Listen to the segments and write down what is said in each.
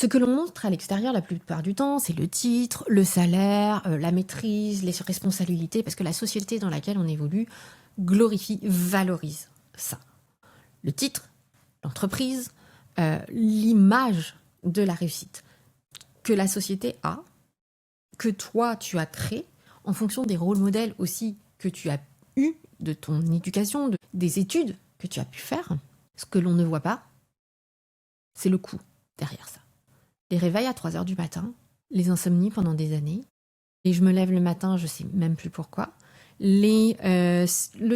Ce que l'on montre à l'extérieur la plupart du temps, c'est le titre, le salaire, la maîtrise, les responsabilités, parce que la société dans laquelle on évolue glorifie, valorise ça. Le titre, l'entreprise, l'image de la réussite que la société a, que toi tu as créé en fonction des rôles modèles aussi que tu as eu de ton éducation, des études que tu as pu faire. Ce que l'on ne voit pas, c'est le coût derrière ça. Les réveils à 3 heures du matin, les insomnies pendant des années, et je me lève le matin, je sais même plus pourquoi, le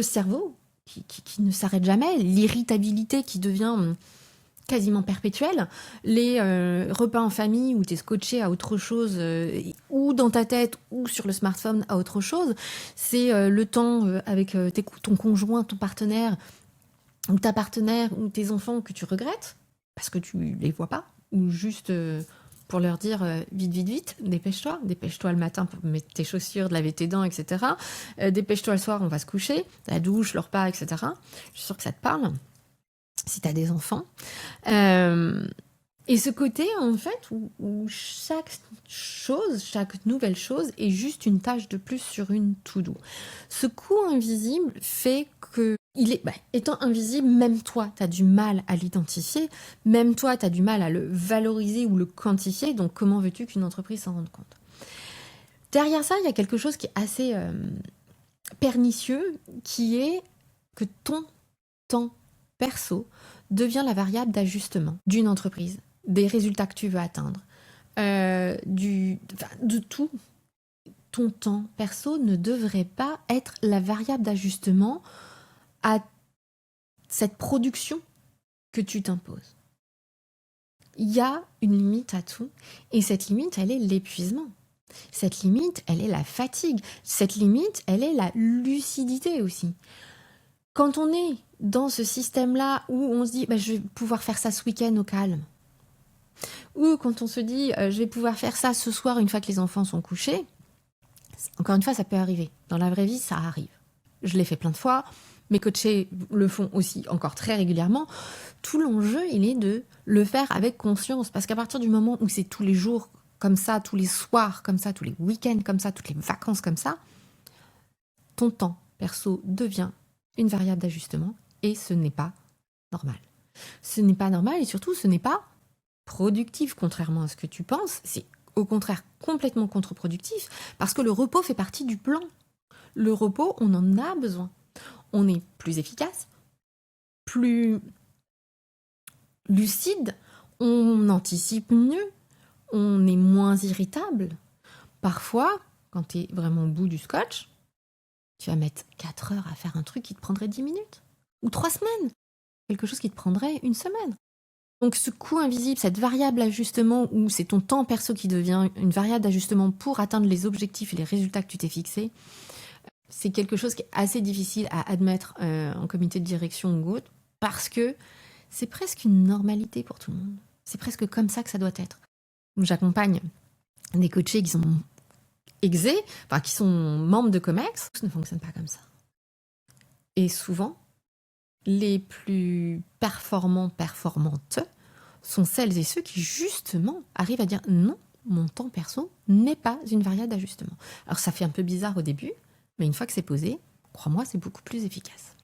cerveau qui ne s'arrête jamais, l'irritabilité qui devient quasiment perpétuelle, les repas en famille où tu es scotché à autre chose, ou dans ta tête, ou sur le smartphone à autre chose, c'est le temps avec ton conjoint, ton partenaire, ou ta partenaire, ou tes enfants que tu regrettes, parce que tu les vois pas, ou juste pour leur dire vite, vite, vite, dépêche-toi le matin pour mettre tes chaussures, de laver tes dents, etc. Dépêche-toi le soir, on va se coucher, la douche, le repas, etc. Je suis sûre que ça te parle, si tu as des enfants. Et ce côté, en fait, où chaque chose, chaque nouvelle chose est juste une tâche de plus sur une to-do. Ce coût invisible fait que, étant invisible, même toi, tu as du mal à l'identifier, même toi, tu as du mal à le valoriser ou le quantifier, donc comment veux-tu qu'une entreprise s'en rende compte? Derrière ça, il y a quelque chose qui est assez pernicieux, qui est que ton temps perso devient la variable d'ajustement d'une entreprise, des résultats que tu veux atteindre, de tout. Ton temps perso ne devrait pas être la variable d'ajustement à cette production que tu t'imposes. Il y a une limite à tout, et cette limite, elle est l'épuisement. Cette limite, elle est la fatigue. Cette limite, elle est la lucidité aussi. Quand on est dans ce système-là où on se dit je vais pouvoir faire ça ce week-end au calme, ou quand on se dit je vais pouvoir faire ça ce soir une fois que les enfants sont couchés, encore une fois, ça peut arriver. Dans la vraie vie, ça arrive. Je l'ai fait plein de fois. Mes coachés le font aussi encore très régulièrement. Tout l'enjeu, il est de le faire avec conscience. Parce qu'à partir du moment où c'est tous les jours comme ça, tous les soirs comme ça, tous les week-ends comme ça, toutes les vacances comme ça, ton temps perso devient une variable d'ajustement et ce n'est pas normal. Ce n'est pas normal et surtout, ce n'est pas productif, contrairement à ce que tu penses. C'est au contraire complètement contre-productif parce que le repos fait partie du plan. Le repos, on en a besoin. On est plus efficace, plus lucide, on anticipe mieux, on est moins irritable. Parfois, quand tu es vraiment au bout du scotch, tu vas mettre 4 heures à faire un truc qui te prendrait 10 minutes ou 3 semaines. Quelque chose qui te prendrait une semaine. Donc ce coût invisible, cette variable d'ajustement où c'est ton temps perso qui devient une variable d'ajustement pour atteindre les objectifs et les résultats que tu t'es fixés, c'est quelque chose qui est assez difficile à admettre en comité de direction ou autre, parce que c'est presque une normalité pour tout le monde. C'est presque comme ça que ça doit être. J'accompagne des coachés qui sont exés, enfin qui sont membres de COMEX, ça ne fonctionne pas comme ça. Et souvent, les plus performantes sont celles et ceux qui, justement, arrivent à dire non, mon temps perso n'est pas une variable d'ajustement. Alors, ça fait un peu bizarre au début, mais une fois que c'est posé, crois-moi, c'est beaucoup plus efficace.